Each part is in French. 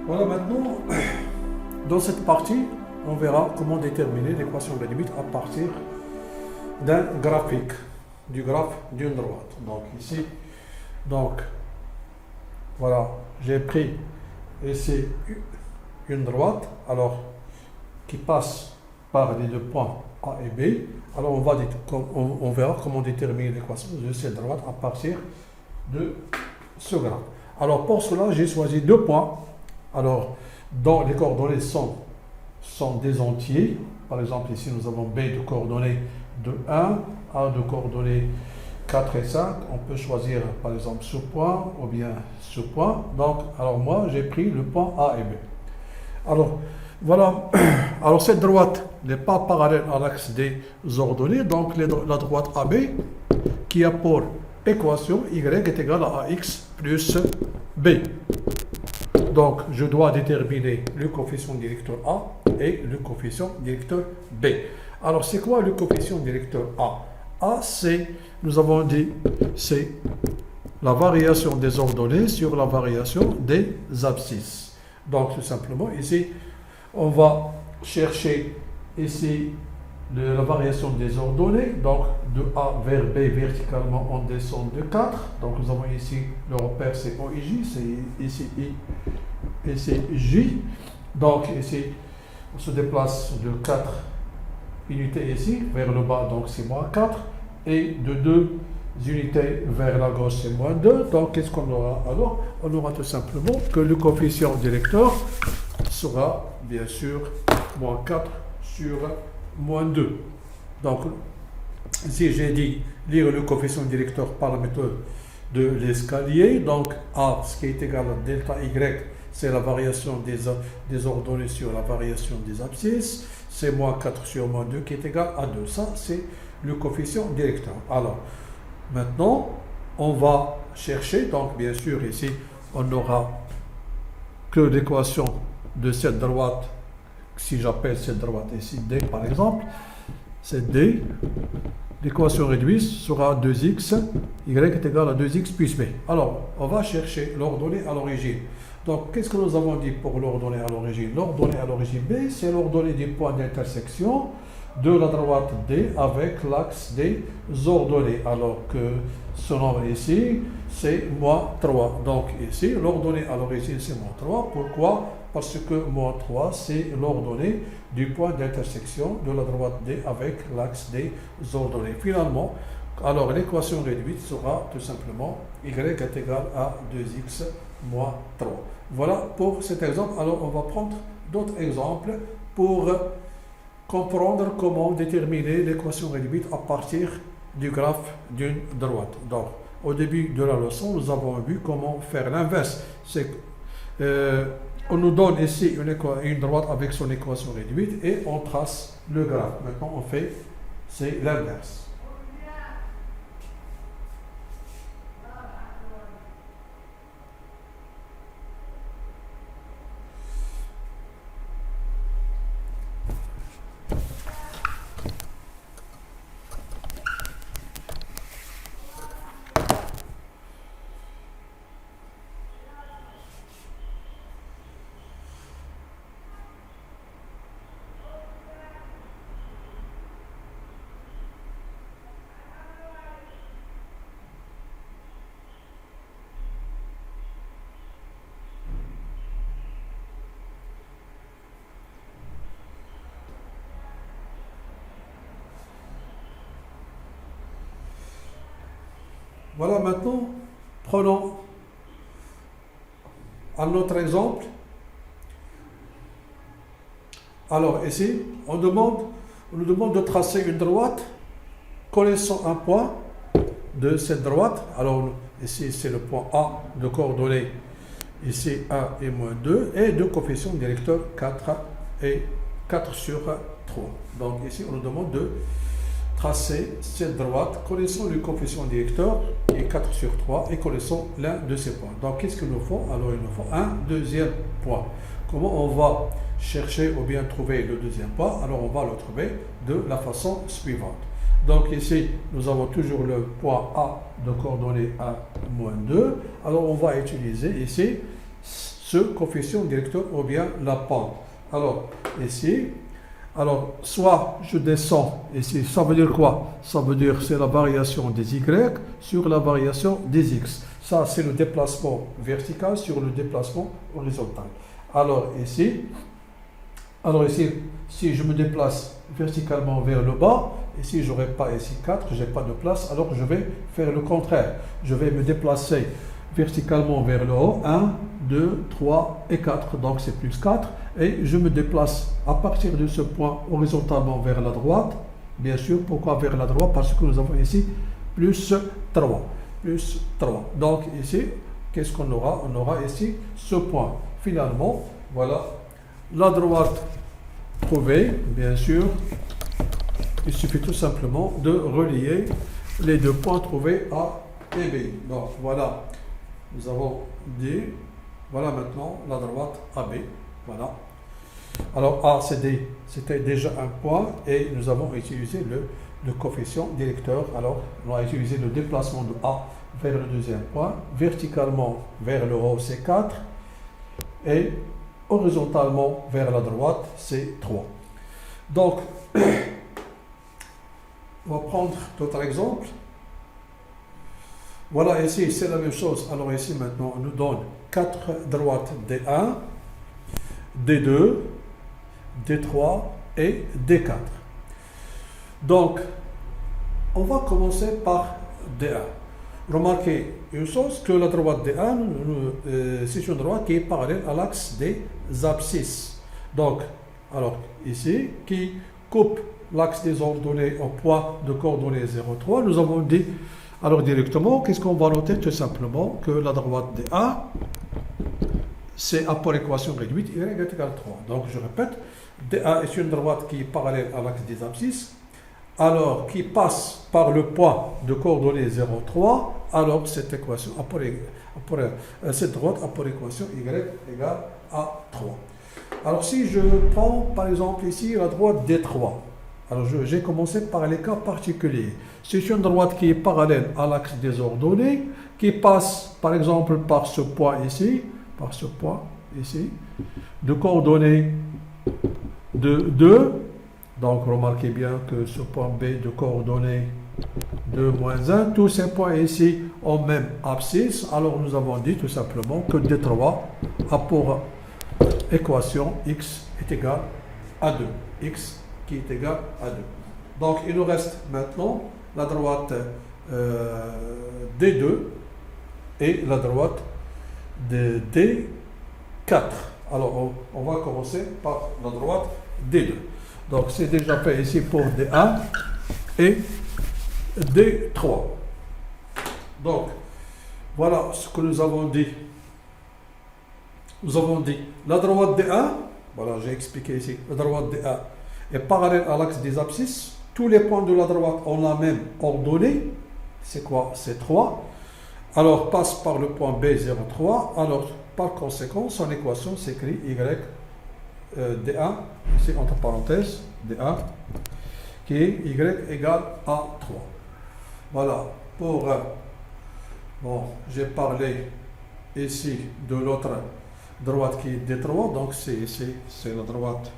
Voilà, maintenant, dans cette partie, on verra comment déterminer l'équation de limite à partir d'un graphique, du graphe d'une droite. Donc ici, donc voilà, j'ai pris ici une droite, alors qui passe par les deux points A et B. Alors on verra comment déterminer l'équation de cette droite à partir de ce graphe. Alors pour cela, j'ai choisi deux points. Alors, dont les coordonnées sont des entiers. Par exemple, ici, nous avons B de coordonnées de 1, A de coordonnées 4 et 5. On peut choisir, par exemple, ce point ou bien ce point. Donc, alors moi, j'ai pris le point A et B. Alors, voilà. Alors, cette droite n'est pas parallèle à l'axe des ordonnées. Donc, la droite AB, qui a pour équation Y est égale à AX plus B. Donc, je dois déterminer le coefficient directeur A et le coefficient directeur B. Alors, c'est quoi le coefficient directeur A? A, c'est, nous avons dit, c'est la variation des ordonnées sur la variation des abscisses. Donc, tout simplement, ici, on va chercher ici la variation des ordonnées. Donc, de A vers B, verticalement, on descend de 4. Donc, nous avons ici, le repère, c'est O et J, c'est ici I. Et c'est J. Donc ici, on se déplace de 4 unités ici, vers le bas, donc c'est moins 4. Et de 2 unités vers la gauche, c'est moins 2. Donc qu'est-ce qu'on aura? Alors, on aura tout simplement que le coefficient directeur sera, bien sûr, moins 4 sur moins 2. Donc, ici j'ai dit lire le coefficient directeur par la méthode de l'escalier. Donc A, ce qui est égal à delta Y, c'est la variation des ordonnées sur la variation des abscisses. C'est moins 4 sur moins 2 qui est égal à 2. Ça, c'est le coefficient directeur. Alors, maintenant, on va chercher. Donc, bien sûr, ici, on n'aura que l'équation de cette droite. Si j'appelle cette droite ici D, par exemple, c'est D. L'équation réduite sera 2x, y est égal à 2x plus b. Alors, on va chercher l'ordonnée à l'origine. Donc, qu'est-ce que nous avons dit pour l'ordonnée à l'origine? L'ordonnée à l'origine B, c'est l'ordonnée du point d'intersection de la droite D avec l'axe des ordonnées. Alors que ce nombre ici, c'est moins 3. Donc ici, l'ordonnée à l'origine, c'est moins 3. Pourquoi? Parce que moins 3, c'est l'ordonnée du point d'intersection de la droite D avec l'axe des ordonnées. Finalement, alors l'équation réduite sera tout simplement y est égal à 2x moins 3. Voilà pour cet exemple. Alors on va prendre d'autres exemples pour comprendre comment déterminer l'équation réduite à partir du graphe d'une droite. Donc au début de la leçon, nous avons vu comment faire l'inverse. On nous donne ici une droite avec son équation réduite et on trace le graphe. Maintenant on fait, c'est l'inverse. Voilà, maintenant, prenons un autre exemple. Alors ici, on nous demande de tracer une droite connaissant un point de cette droite. Alors ici, c'est le point A de coordonnées, ici 1 et moins 2, et de coefficient directeur 4 et 4 sur 3. Donc ici, on nous demande de tracer cette droite connaissant le coefficient directeur qui est 4 sur 3 et connaissant l'un de ces points. Donc qu'est-ce qu'il nous faut? Alors il nous faut un deuxième point. Comment on va chercher ou bien trouver le deuxième point? Alors on va le trouver de la façon suivante. Donc ici, nous avons toujours le point A de coordonnées 1, moins 2. Alors on va utiliser ici ce coefficient directeur ou bien la pente. Alors, ici, alors, soit je descends ici, ça veut dire quoi? Ça veut dire c'est la variation des y sur la variation des x. Ça, c'est le déplacement vertical sur le déplacement horizontal. Alors ici, si je me déplace verticalement vers le bas, ici, je n'aurai pas ici 4, je n'ai pas de place, alors je vais faire le contraire. Je vais me déplacer verticalement vers le haut, 1, 2, 3 et 4, donc c'est plus 4. Et je me déplace à partir de ce point horizontalement vers la droite. Bien sûr, pourquoi vers la droite? Parce que nous avons ici plus 3. Plus 3. Donc ici, qu'est-ce qu'on aura? On aura ici ce point. Finalement, voilà, la droite trouvée, bien sûr, il suffit tout simplement de relier les deux points trouvés A et B. Donc voilà, nous avons dit, voilà maintenant la droite AB. Voilà. Alors A, c'était déjà un point et nous avons utilisé le coefficient directeur. Alors on a utilisé le déplacement de A vers le deuxième point. Verticalement vers le haut, c'est 4. Et horizontalement vers la droite, c'est 3. Donc, on va prendre d'autres exemples. Voilà, ici, c'est la même chose. Alors ici, maintenant, on nous donne 4 droites D1, D2, D3 et D4. Donc, on va commencer par D1. Remarquez une chose, que la droite D1, c'est une droite qui est parallèle à l'axe des abscisses. Donc, alors ici, qui coupe l'axe des ordonnées au point de coordonnées 0,3, nous avons dit, alors directement, qu'est-ce qu'on va noter? Tout simplement que la droite D1, c'est à pour équation réduite, y est égal à 3. Donc, je répète, D1 est une droite qui est parallèle à l'axe des abscisses, alors qui passe par le point de coordonnées 0,3, alors cette équation cette droite a pour équation y égale à 3. Alors si je prends par exemple ici la droite D3, alors j'ai commencé par les cas particuliers. C'est une droite qui est parallèle à l'axe des ordonnées, qui passe par exemple par ce point ici, de coordonnées de 2. Donc, remarquez bien que ce point B de coordonnées 2, moins 1, tous ces points ici ont même abscisse. Alors, nous avons dit tout simplement que D3 a pour équation x est égal à 2. X qui est égal à 2. Donc, il nous reste maintenant la droite D2 et la droite de D4. Alors, on va commencer par la droite D2. Donc, c'est déjà fait ici pour D1 et D3. Donc, voilà ce que nous avons dit. Nous avons dit la droite D1, voilà, j'ai expliqué ici, la droite D1 est parallèle à l'axe des abscisses. Tous les points de la droite ont la même ordonnée. C'est quoi? C'est 3. Alors, passe par le point B03. Alors, par conséquent, son équation s'écrit Y D1, ici entre parenthèses, D1, qui est Y égale à 3. Voilà, pour, bon, j'ai parlé ici de l'autre droite qui est D3, donc c'est ici, c'est la droite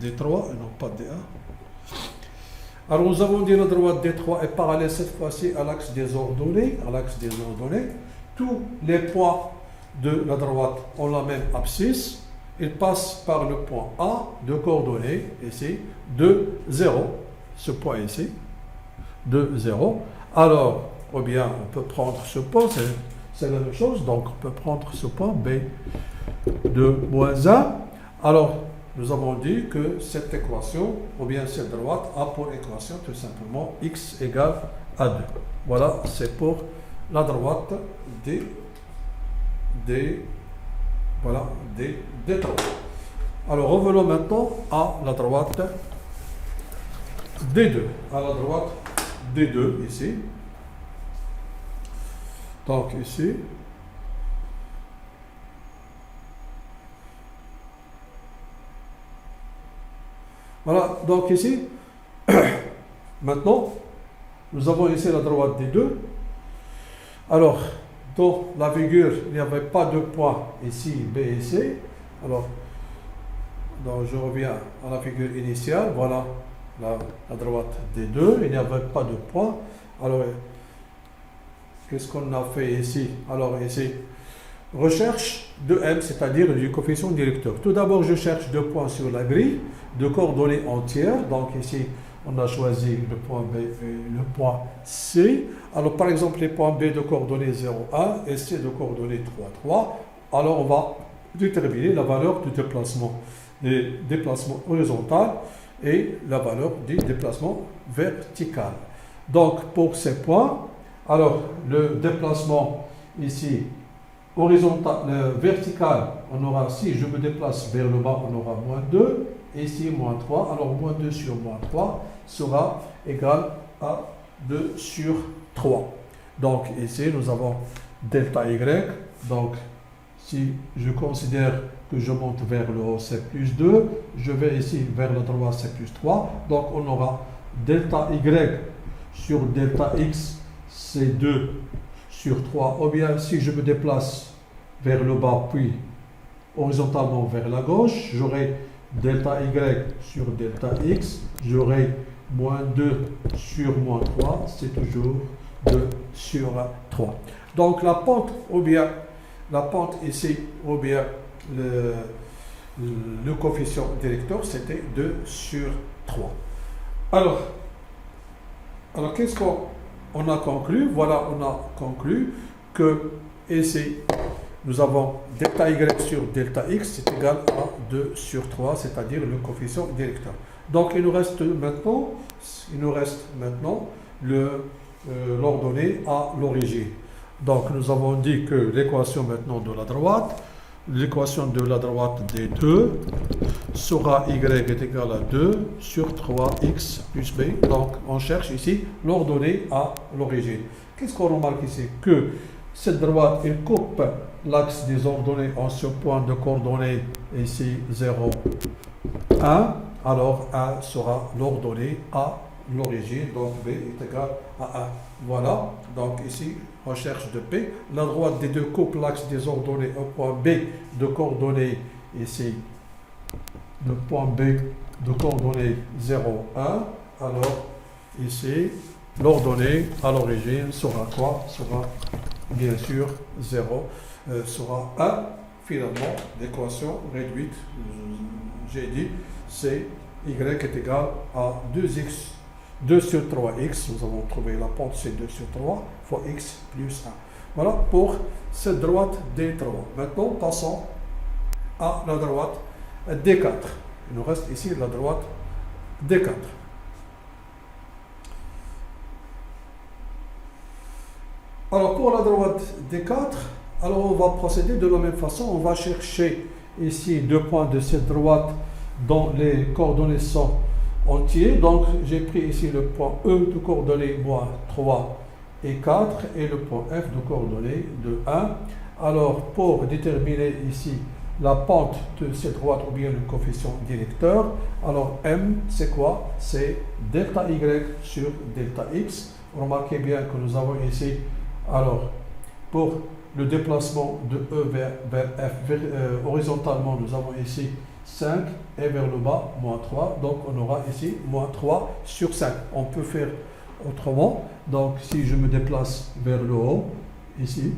D3 et non pas D1. Alors nous avons dit la droite D3 est parallèle cette fois-ci à l'axe des ordonnées, Tous les points de la droite ont la même abscisse. Il passe par le point A de coordonnées, ici, de 0, ce point ici, de 0. Alors, ou bien on peut prendre ce point, c'est la même chose, donc on peut prendre ce point B de moins 1. Alors, nous avons dit que cette équation, ou bien cette droite, a pour équation tout simplement x égale à 2. Voilà, c'est pour la droite voilà, D3. Alors, revenons maintenant à la droite D2. À la droite D2, ici. Donc, ici. Voilà, donc ici, maintenant, nous avons ici la droite D2. Alors, dans la virgule, il n'y avait pas de points ici, B et C. Alors, donc je reviens à la figure initiale. Voilà la droite des deux. Il n'y avait pas de points. Alors, qu'est-ce qu'on a fait ici? Alors, ici, recherche de M, c'est-à-dire du coefficient directeur. Tout d'abord, je cherche 2 points sur la grille de coordonnées entières. Donc, ici, on a choisi le point B et le point C. Alors, par exemple, les points B de coordonnées 0, 1 et C de coordonnées 3, 3. Alors, on va déterminer la valeur du déplacement, des déplacements horizontal et la valeur du déplacement vertical. Donc, pour ces points, alors, le déplacement ici, horizontal, vertical, on aura, si je me déplace vers le bas, on aura moins 2. Ici, moins 3. Alors, moins 2 sur moins 3 sera égal à 2 sur 3. Donc, ici, nous avons delta Y. Donc, si je considère que je monte vers le haut, c'est plus 2. Je vais ici vers la droite, c'est plus 3. Donc, on aura delta Y sur delta X, c'est 2 sur 3. Ou bien, si je me déplace vers le bas, puis horizontalement vers la gauche, j'aurai delta Y sur delta X, j'aurai moins 2 sur moins 3, c'est toujours 2 sur 3. Donc la pente, ou bien la pente ici, ou bien le coefficient directeur, c'était 2 sur 3. Alors qu'est-ce qu'on a conclu? Voilà, on a conclu que ici, nous avons delta Y sur delta X, c'est égal à 2 sur 3, c'est-à-dire le coefficient directeur. Donc, il nous reste maintenant l'ordonnée à l'origine. Donc, nous avons dit que l'équation maintenant de la droite, l'équation de la droite des deux sera Y est égal à 2 sur 3X plus B. Donc, on cherche ici l'ordonnée à l'origine. Qu'est-ce qu'on remarque ici? Que cette droite, elle coupe l'axe des ordonnées en ce point de coordonnées ici 0, 1. Alors, 1 sera l'ordonnée à l'origine. Donc, B est égal à 1. Voilà. Donc, ici, recherche de P. La droite des deux coupe l'axe des ordonnées au point B de coordonnées ici. Le point B de coordonnées 0, 1. Alors, ici, l'ordonnée à l'origine sera quoi? Sera bien sûr 0, sera 1. Finalement, l'équation réduite, j'ai dit, c'est Y est égal à 2x, 2 sur 3x. Nous avons trouvé la pente, c'est 2 sur 3 fois x plus 1. Voilà pour cette droite D3. Maintenant, passons à la droite D4. Il nous reste ici la droite D4. Alors pour la droite D4, alors on va procéder de la même façon. On va chercher ici 2 points de cette droite dont les coordonnées sont entiers. Donc j'ai pris ici le point E de coordonnées moins 3 et 4 et le point F de coordonnées de 1. Alors pour déterminer ici la pente de cette droite ou bien le coefficient directeur, alors M c'est quoi? C'est delta Y sur delta X. Remarquez bien que nous avons ici, alors pour le déplacement de E vers F horizontalement, nous avons ici 5 et vers le bas, moins 3. Donc on aura ici moins 3 sur 5. On peut faire autrement. Donc si je me déplace vers le haut, ici,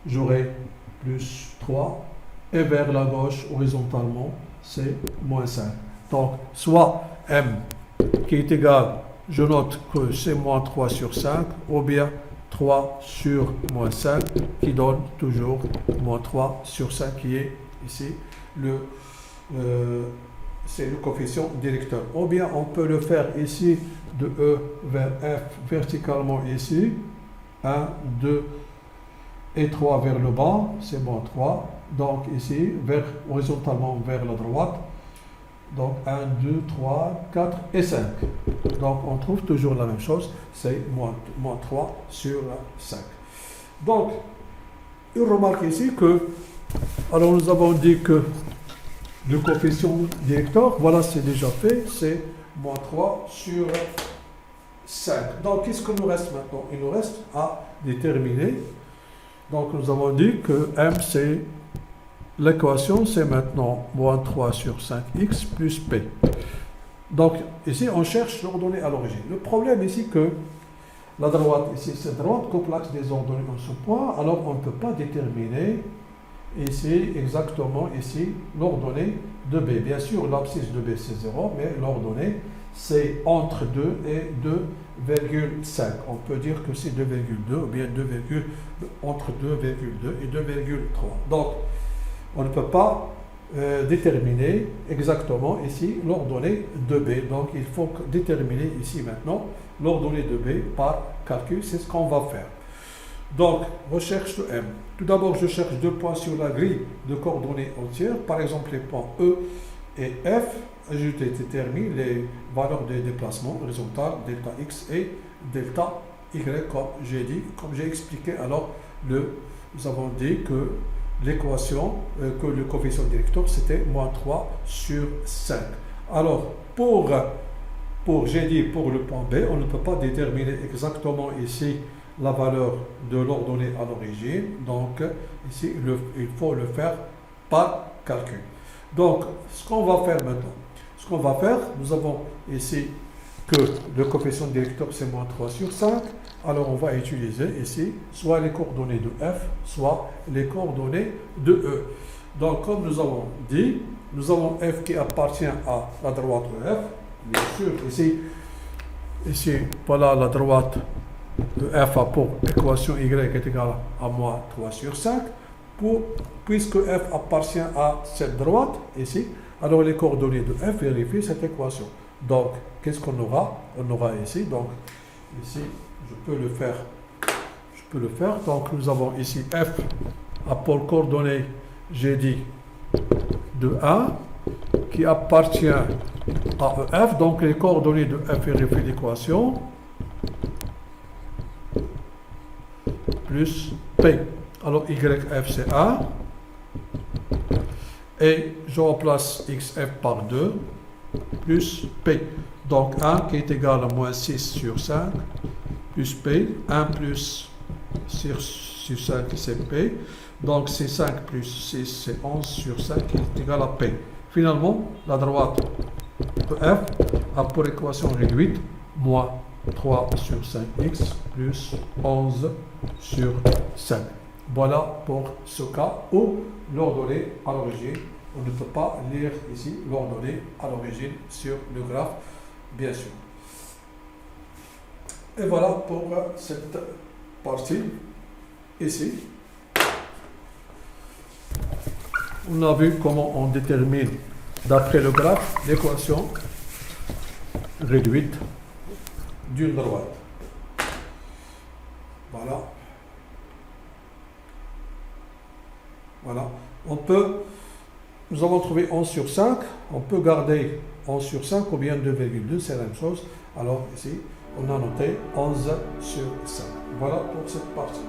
j'aurai plus 3. Et vers la gauche, horizontalement, c'est moins 5. Donc soit M qui est égal, je note que c'est moins 3 sur 5, ou bien 3 sur moins 5 qui donne toujours moins 3 sur 5 qui est ici c'est le coefficient directeur. Ou bien on peut le faire ici de E vers F verticalement ici, 1, 2 et 3 vers le bas, c'est moins 3. Donc ici, horizontalement vers la droite, donc 1, 2, 3, 4 et 5. Donc on trouve toujours la même chose, c'est moins 3 sur 5. Donc, il remarque ici que, alors nous avons dit que le coefficient directeur, voilà, c'est déjà fait, c'est moins 3 sur 5. Donc qu'est-ce qu'il nous reste maintenant? Il nous reste à déterminer Donc nous avons dit que m c'est l'équation, c'est maintenant moins 3 sur 5x plus p. Donc ici on cherche l'ordonnée à l'origine. Le problème ici que la droite ici c'est droite, comme l'axe des ordonnées en ce point, alors on ne peut pas déterminer ici exactement ici l'ordonnée de b. Bien sûr l'abscisse de b c'est 0, mais l'ordonnée c'est entre 2 et 2,5. On peut dire que c'est 2,2 ou bien entre 2,2 et 2,3. Donc, on ne peut pas déterminer exactement ici l'ordonnée de B. Donc, il faut déterminer ici maintenant l'ordonnée de B par calcul. C'est ce qu'on va faire. Donc, recherche de M. Tout d'abord, je cherche deux points sur la grille de coordonnées entières. Par exemple, les points E et F. Je détermine les valeurs des déplacements horizontales, delta x et delta y, comme j'ai dit, comme j'ai expliqué. Alors, nous avons dit que l'équation, que le coefficient directeur, c'était moins 3 sur 5. Alors, j'ai dit pour le point B, on ne peut pas déterminer exactement ici la valeur de l'ordonnée à l'origine. Donc, ici, il faut le faire par calcul. Donc, ce qu'on va faire maintenant, nous avons ici que le coefficient directeur c'est moins 3 sur 5. Alors on va utiliser ici soit les coordonnées de F, soit les coordonnées de E. Donc comme nous avons dit, nous avons F qui appartient à la droite de F. Bien sûr, ici voilà la droite de F a pour équation Y est égale à moins 3 sur 5. Puisque F appartient à cette droite, ici, alors les coordonnées de F vérifient cette équation. Donc, qu'est-ce qu'on aura? On aura ici, donc, ici, je peux le faire. Donc, nous avons ici F a pour coordonnées, j'ai dit, de 1, qui appartient à EF. Donc, les coordonnées de F vérifient l'équation, plus P. Alors, YF, c'est 1. Et je remplace XF par 2, plus P. Donc, 1 qui est égal à moins 6 sur 5, plus P. 1 plus 6 sur 5, c'est P. Donc, c'est 5 plus 6, c'est 11 sur 5 qui est égal à P. Finalement, la droite de F a pour équation réduite moins 3 sur 5x plus 11 sur 5. Voilà pour ce cas où l'ordonnée à l'origine, on ne peut pas lire ici l'ordonnée à l'origine sur le graphe, bien sûr. Et voilà pour cette partie ici. On a vu comment on détermine, d'après le graphe, l'équation réduite d'une droite. Voilà. Voilà. Nous avons trouvé 11 sur 5. On peut garder 11 sur 5 ou bien 2,2, c'est la même chose. Alors ici, on a noté 11 sur 5. Voilà pour cette partie.